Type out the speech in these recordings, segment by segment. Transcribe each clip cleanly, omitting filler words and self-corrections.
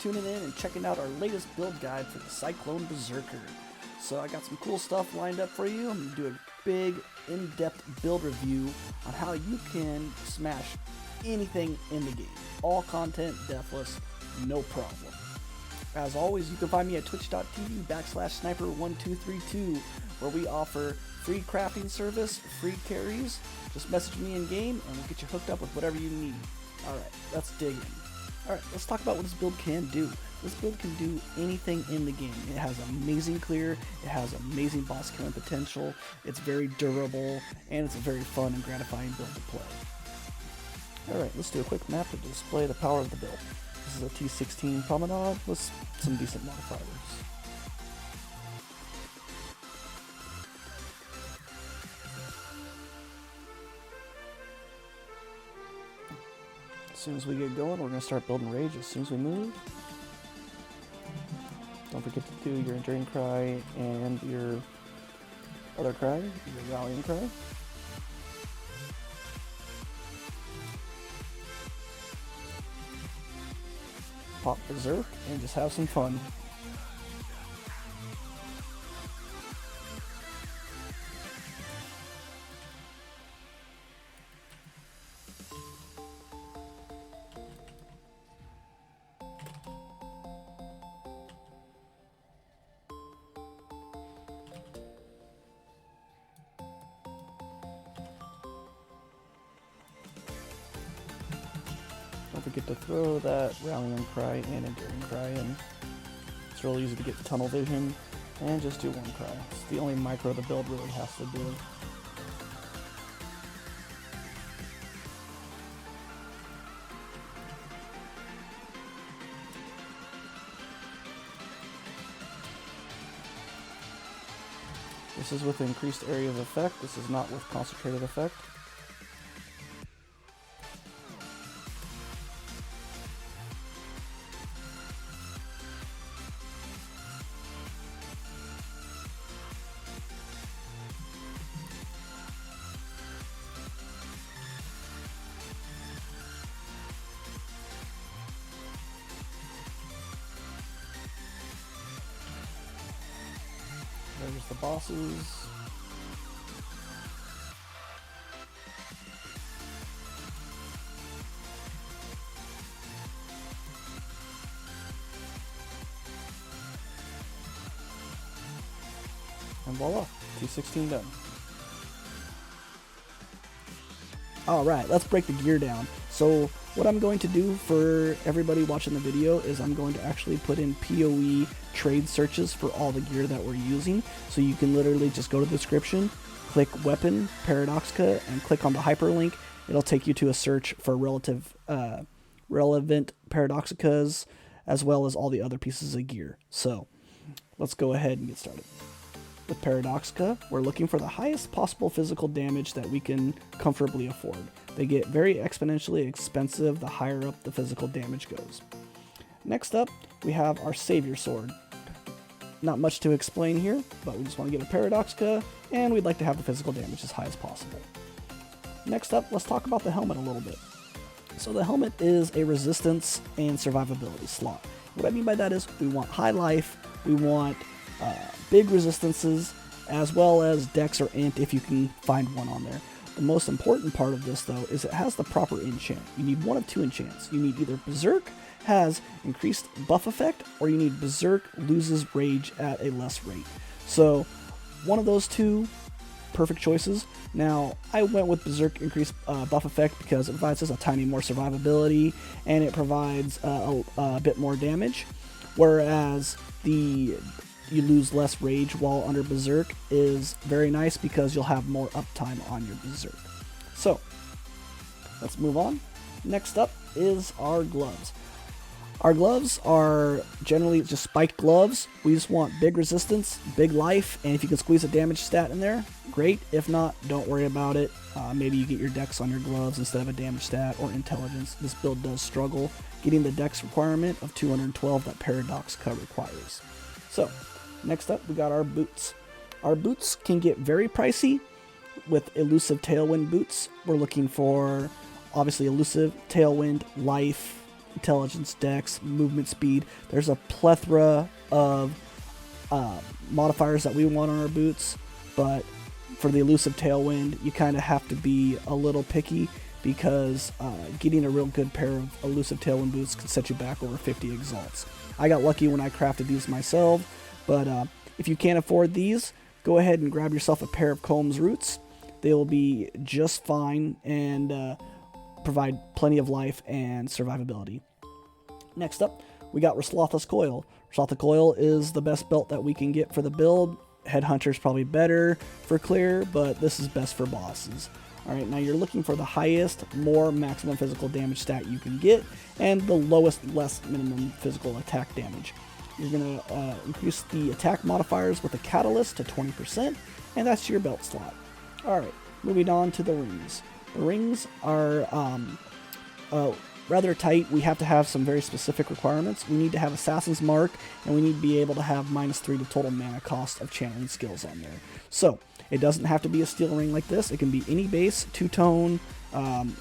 tuning in and checking out our latest build guide for the Cyclone Berserker. So I got some cool stuff lined up for you. I'm going to do a big, in-depth build review on how you can smash anything in the game. All content, deathless, no problem. As always, you can find me at twitch.tv/sniper1232, where we offer free crafting service, free carries. Just message me in game and we'll get you hooked up with whatever you need. Alright, let's dig in. Alright, let's talk about what this build can do. This build can do anything in the game. It has amazing clear, it has amazing boss killing potential, it's very durable, and it's a very fun and gratifying build to play. Alright, let's do a quick map to display the power of the build. This is a T16 promenade with some decent modifiers. As soon as we get going, we're going to start building rage as soon as we move. Don't forget to do your enduring cry and your other cry, your rallying cry. Pop Berserk and just have some fun. Don't forget to throw that rallying cry and enduring cry in. It's really easy to get tunnel vision, and just do one cry. It's the only micro the build really has to do. This is with increased area of effect, this is not with concentrated effect. There's the bosses. And voila, T16 done. Alright, let's break the gear down. So what I'm going to do for everybody watching the video is I'm going to actually put in PoE trade searches for all the gear that we're using. So you can literally just go to the description, click weapon, Paradoxica, and click on the hyperlink. It'll take you to a search for relevant Paradoxicas, as well as all the other pieces of gear. So let's go ahead and get started. With Paradoxica, we're looking for the highest possible physical damage that we can comfortably afford. They get very exponentially expensive the higher up the physical damage goes. Next up, we have our Savior Sword. Not much to explain here, but we just want to get a Paradoxica, and we'd like to have the physical damage as high as possible. Next up, let's talk about the helmet a little bit. So the helmet is a resistance and survivability slot. What I mean by that is we want high life, we want big resistances, as well as dex or int if you can find one on there. The most important part of this though is it has the proper enchant. You need one of two enchants. You need either Berserk has increased buff effect, or you need Berserk loses rage at a less rate. So one of those two, perfect choices. Now I went with Berserk increased buff effect because it provides us a tiny more survivability and it provides a bit more damage, whereas the you lose less rage while under Berserk is very nice because you'll have more uptime on your Berserk. So let's move on. Next up is our gloves. Our gloves are generally just spiked gloves. We just want big resistance, big life, and if you can squeeze a damage stat in there, great. If not, don't worry about it. Maybe you get your dex on your gloves instead of a damage stat or intelligence. This build does struggle getting the dex requirement of 212 that Paradoxica requires. So next up, we got our boots. Our boots can get very pricey with elusive tailwind boots. We're looking for obviously elusive, tailwind, life, intelligence, dex, movement speed. There's a plethora of modifiers that we want on our boots, but for the elusive tailwind, you kind of have to be a little picky, because getting a real good pair of elusive tailwind boots can set you back over 50 exalts. I got lucky when I crafted these myself, but if you can't afford these, go ahead and grab yourself a pair of Combs Roots. They will be just fine and provide plenty of life and survivability. Next up, we got Reslotha's Coil. Reslotha Coil is the best belt that we can get for the build. Headhunter's probably better for clear, but this is best for bosses. Alright, now you're looking for the highest, more maximum physical damage stat you can get, and the lowest, less minimum physical attack damage. You're going to increase the attack modifiers with a catalyst to 20%, and that's your belt slot. Alright, moving on to the rings. The rings are rather tight. We have to have some very specific requirements. We need to have Assassin's Mark, and we need to be able to have -3 to total mana cost of channeling skills on there. So, it doesn't have to be a steel ring like this. It can be any base, two-tone,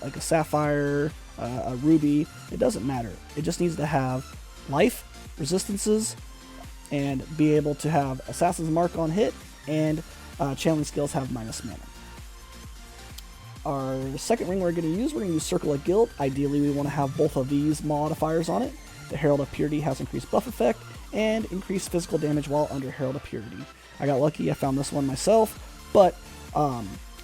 like a sapphire, a ruby. It doesn't matter. It just needs to have life, resistances, and be able to have Assassin's Mark on hit, and channeling skills have -mana. Our second ring we're going to use Circle of Guilt. Ideally, we want to have both of these modifiers on it. The Herald of Purity has increased buff effect and increased physical damage while under Herald of Purity. I got lucky, I found this one myself, but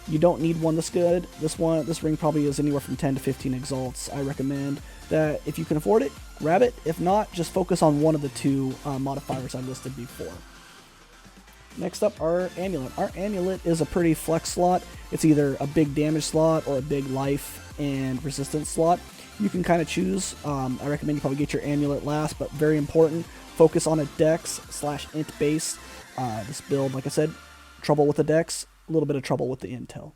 you don't need one this good. This ring probably is anywhere from 10 to 15 exalts. I recommend that if you can afford it, grab it. If not, just focus on one of the two modifiers I listed before. Next up, our amulet. Our amulet is a pretty flex slot. It's either a big damage slot or a big life and resistance slot. You can kind of choose. I recommend you probably get your amulet last, but very important, focus on a dex/int base. This build, like I said, trouble with the dex, a little bit of trouble with the intel.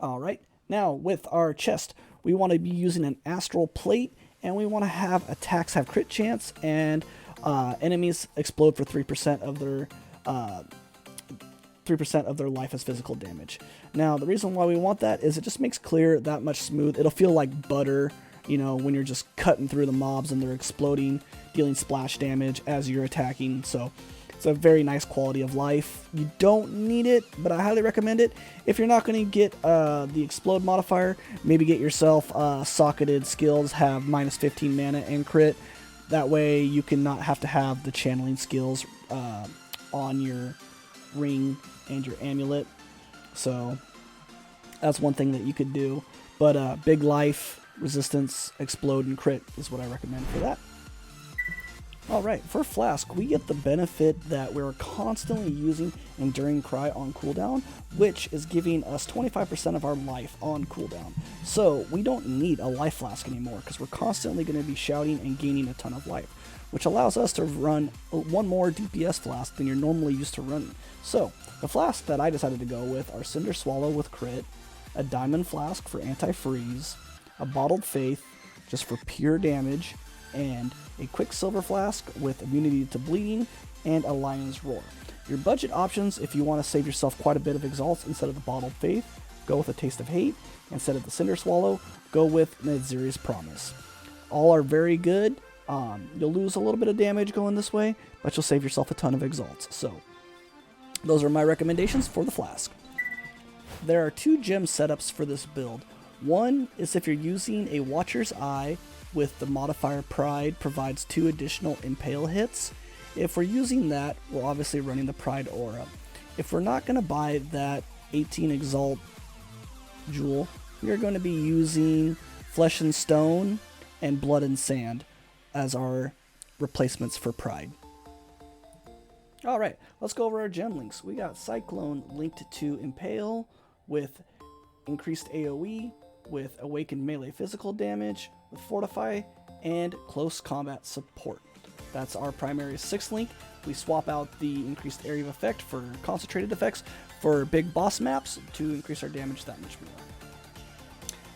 Alright, now with our chest, we want to be using an astral plate, and we want to have attacks have crit chance, and enemies explode for 3% of their 3% of their life as physical damage. Now, the reason why we want that is it just makes clear that much smooth. It'll feel like butter, you know, when you're just cutting through the mobs and they're exploding, dealing splash damage as you're attacking. So it's a very nice quality of life. You don't need it, but I highly recommend it. If you're not going to get the explode modifier, maybe get yourself socketed skills, have -15 mana and crit. That way you can not have to have the channeling skills on your ring and your amulet. So that's one thing that you could do. But big life, resistance, explode, and crit is what I recommend for that. Alright, for Flask, we get the benefit that we're constantly using Enduring Cry on cooldown, which is giving us 25% of our life on cooldown. So we don't need a life flask anymore, because we're constantly going to be shouting and gaining a ton of life, which allows us to run one more DPS flask than you're normally used to running. So the flasks that I decided to go with are Cinder Swallow with crit, a Diamond Flask for anti-freeze, a Bottled Faith just for pure damage, and a Quicksilver Flask with immunity to bleeding, and a Lion's Roar. Your budget options, if you want to save yourself quite a bit of exalts instead of the Bottled Faith, go with a Taste of Hate. Instead of the Cinder Swallow, go with Nedziri's Promise. All are very good. You'll lose a little bit of damage going this way, but you'll save yourself a ton of exalts. So those are my recommendations for the Flask. There are 2 gem setups for this build. One is if you're using a Watcher's Eye with the modifier Pride, provides 2 additional Impale hits. If we're using that, we're obviously running the Pride Aura. If we're not going to buy that 18 Exalt jewel, we are going to be using Flesh and Stone and Blood and Sand as our replacements for Pride. Alright, let's go over our gem links. We got Cyclone linked to Impale with increased AoE, with awakened melee physical damage, with Fortify, and close combat support. That's our primary 6th link. We swap out the increased area of effect for concentrated effects for big boss maps to increase our damage that much more.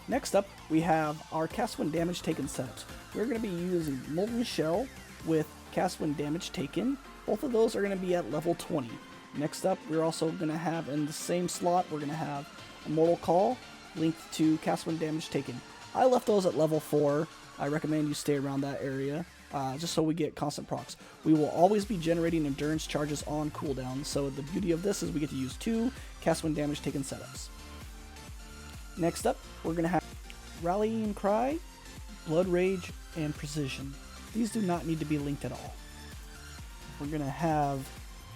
Next up, we have our cast when damage taken setups. We're going to be using Molten Shell with cast when damage taken. Both of those are going to be at level 20. Next up, we're also going to have in the same slot, we're going to have Immortal Call linked to cast when damage taken. I left those at level 4. I recommend you stay around that area, just so we get constant procs. We will always be generating endurance charges on cooldown, so the beauty of this is we get to use 2 cast when damage taken setups. Next up, we're going to have Rallying Cry, Blood Rage, and Precision. These do not need to be linked at all. We're going to have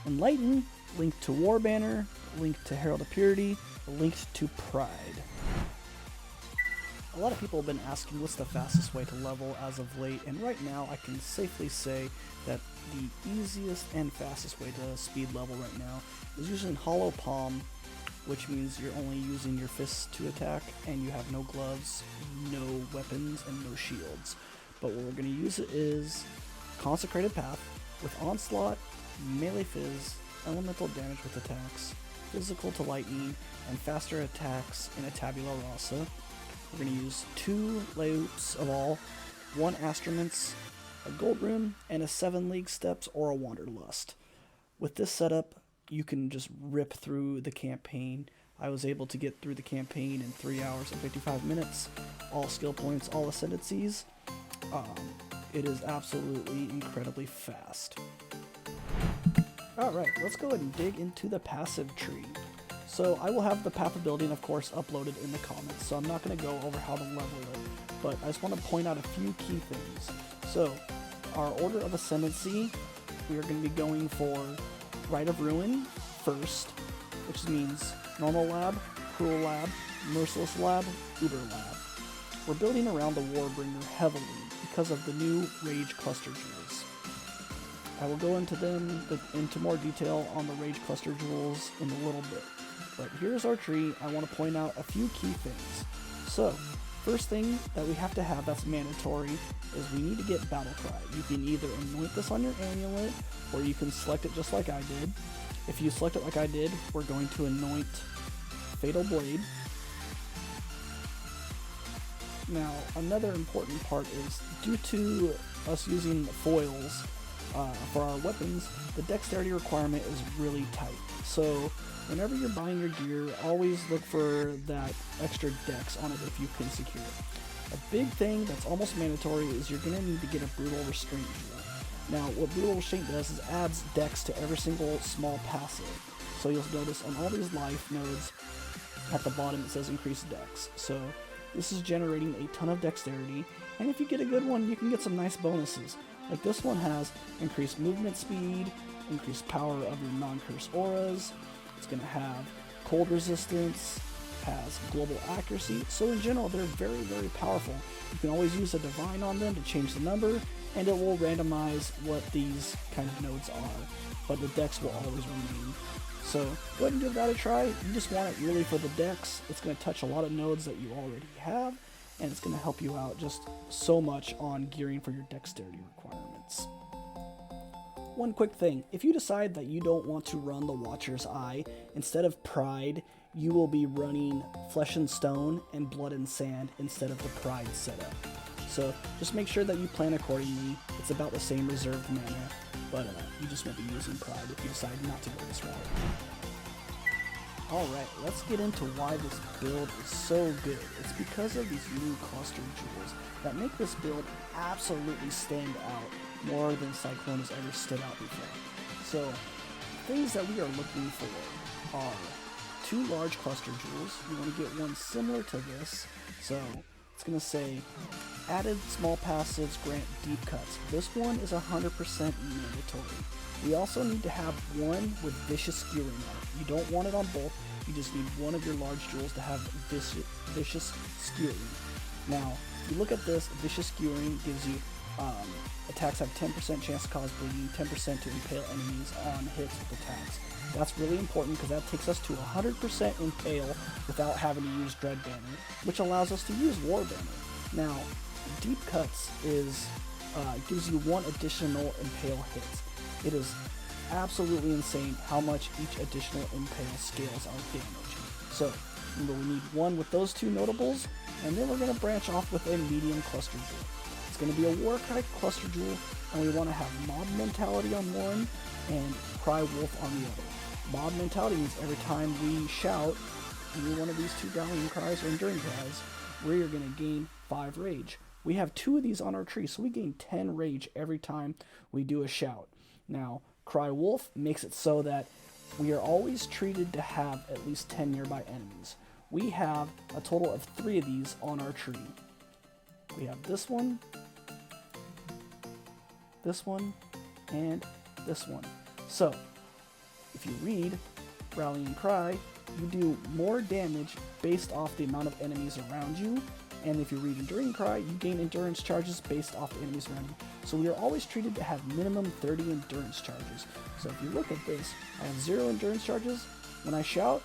Enlighten, linked to War Banner, linked to Herald of Purity, linked to Pride. A lot of people have been asking what's the fastest way to level as of late, and right now I can safely say that the easiest and fastest way to speed level right now is using Hollow Palm, which means you're only using your fists to attack and you have no gloves, no weapons, and no shields. But what we're going to use is Consecrated Path with Onslaught, Melee Fizz, Elemental Damage with attacks, Physical to Lightning, and faster attacks in a Tabula Rasa. We're going to use 2 layouts of all, 1 Astroments, a Gold Rune, and a 7 League Steps or a Wanderlust. With this setup, you can just rip through the campaign. I was able to get through the campaign in 3 hours and 55 minutes, all skill points, all ascendancies. It is absolutely incredibly fast. Alright, let's go ahead and dig into the passive tree. So I will have the path of building, of course, uploaded in the comments, so I'm not going to go over how to level it, but I just want to point out a few key things. So, our order of ascendancy, we are going to be going for Rite of Ruin first, which means Normal Lab, Cruel Lab, Merciless Lab, Uber Lab. We're building around the Warbringer heavily because of the new Rage Cluster Jewels. I will go into more detail on the Rage Cluster Jewels in a little bit. But here's our tree. I want to point out a few key things. So, first thing that we have to have that's mandatory is we need to get Battle Cry. You can either anoint this on your amulet, or you can select it just like I did. If you select it like I did, we're going to anoint Fatal Blade. Now, another important part is, due to us using foils for our weapons, the dexterity requirement is really tight. So, whenever you're buying your gear, always look for that extra dex on it if you can secure it. A big thing that's almost mandatory is you're going to need to get a Brutal Restraint Jewel. Now, what Brutal Restraint does is adds dex to every single small passive. So you'll notice on all these life nodes, at the bottom it says increased dex. So this is generating a ton of dexterity, and if you get a good one, you can get some nice bonuses. Like this one has increased movement speed, increased power of your non-curse auras. It's going to have cold resistance, has global accuracy, so in general they're very, very powerful. You can always use a divine on them to change the number, and it will randomize what these kind of nodes are, but the dex will always remain. So go ahead and give that a try. You just want it really for the dex. It's going to touch a lot of nodes that you already have, and it's going to help you out just so much on gearing for your dexterity requirements. One quick thing, if you decide that you don't want to run the Watcher's Eye, instead of Pride, you will be running Flesh and Stone and Blood and Sand instead of the Pride setup. So just make sure that you plan accordingly. It's about the same reserved mana, but you just won't be using Pride if you decide not to go this route. Alright, let's get into why this build is so good. It's because of these new cluster jewels that make this build absolutely stand out more than Cyclone has ever stood out before. So, things that we are looking for are 2 large cluster jewels. You want to get one similar to this. So, it's going to say, added small passives grant deep cuts. This one is 100% mandatory. We also need to have one with vicious skewering on it. You don't want it on both. You just need one of your large jewels to have vicious skewering. Now, if you look at this, vicious skewering gives you attacks have 10% chance to cause bleeding, 10% to impale enemies on hits with attacks. That's really important because that takes us to 100% impale without having to use Dread Banner, which allows us to use War Banner. Now, Deep Cuts gives you 1 additional impale hit. It is absolutely insane how much each additional impale scales our damage. So, remember, we need one with those 2 notables, and then we're going to branch off with a medium cluster jewel. It's going to be a Warkite cluster jewel, and we want to have Mob Mentality on one and Cry Wolf on the other. Mob Mentality means every time we shout any one of these 2 Rallying Cries or Enduring Cries, we're going to gain 5 Rage. we have 2 of these on our tree, so we gain 10 rage every time we do a shout. Now, Cry Wolf makes it so that we are always treated to have at least 10 nearby enemies. We have a total of 3 of these on our tree. We have this one, and this one. So, if you read Rallying Cry, you do more damage based off the amount of enemies around you, and if you read Enduring Cry, you gain endurance charges based off the enemies around you. So we are always treated to have minimum 30 endurance charges. So if you look at this, I have 0 endurance charges. When I shout,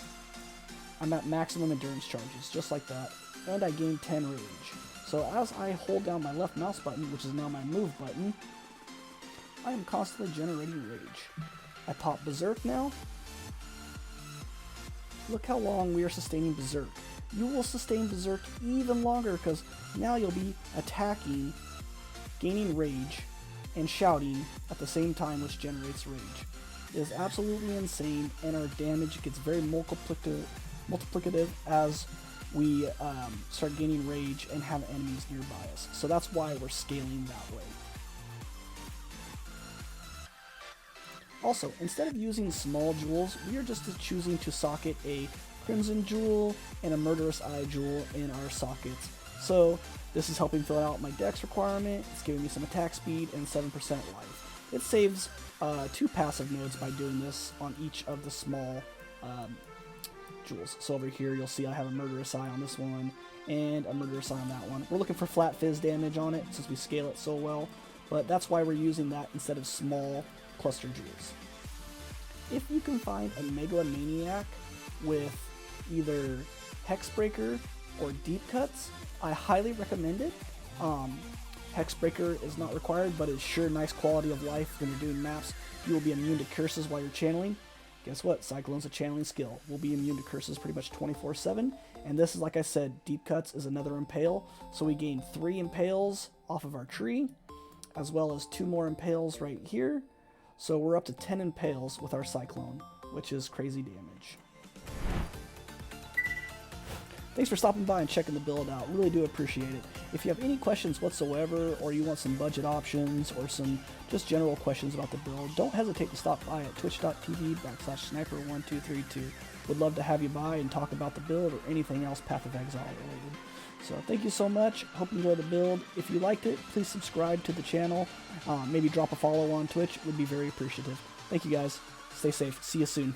I'm at maximum endurance charges, just like that, and I gain 10 rage. So as I hold down my left mouse button, which is now my move button, I am constantly generating rage. I pop Berserk now. Look how long we are sustaining Berserk. You will sustain Berserk even longer because now you'll be attacking, gaining rage, and shouting at the same time, which generates rage. It is absolutely insane, and our damage gets very multiplicative as we start gaining rage and have enemies nearby us. So that's why we're scaling that way. Also, instead of using small jewels, we are just choosing to socket a Crimson Jewel and a Murderous Eye Jewel in our sockets. So this is helping fill out my dex requirement, it's giving me some attack speed and 7% life. It saves 2 passive nodes by doing this on each of the small jewels. So over here you'll see I have a Murderous Eye on this one and a Murderous Eye on that one. We're looking for flat fizz damage on it since we scale it so well, but that's why we're using that instead of small cluster jewels. If you can find a Megalomaniac with either Hexbreaker or Deep Cuts, I highly recommend it. Hexbreaker is not required, but it's sure nice quality of life when you're doing maps. You will be immune to curses while you're channeling. Guess what? Cyclone's a channeling skill. We'll be immune to curses pretty much 24/7. And this is, like I said, Deep Cuts is another Impale. So we gain 3 Impales off of our tree, as well as 2 more Impales right here. So we're up to 10 Impales with our Cyclone, which is crazy damage. Thanks for stopping by and checking the build out. Really do appreciate it. If you have any questions whatsoever, or you want some budget options, or some just general questions about the build, don't hesitate to stop by at twitch.tv/sniper1232. Would love to have you by and talk about the build or anything else Path of Exile related. So thank you so much. Hope you enjoyed the build. If you liked it, please subscribe to the channel. Maybe drop a follow on Twitch. Would be very appreciative. Thank you guys. Stay safe. See you soon.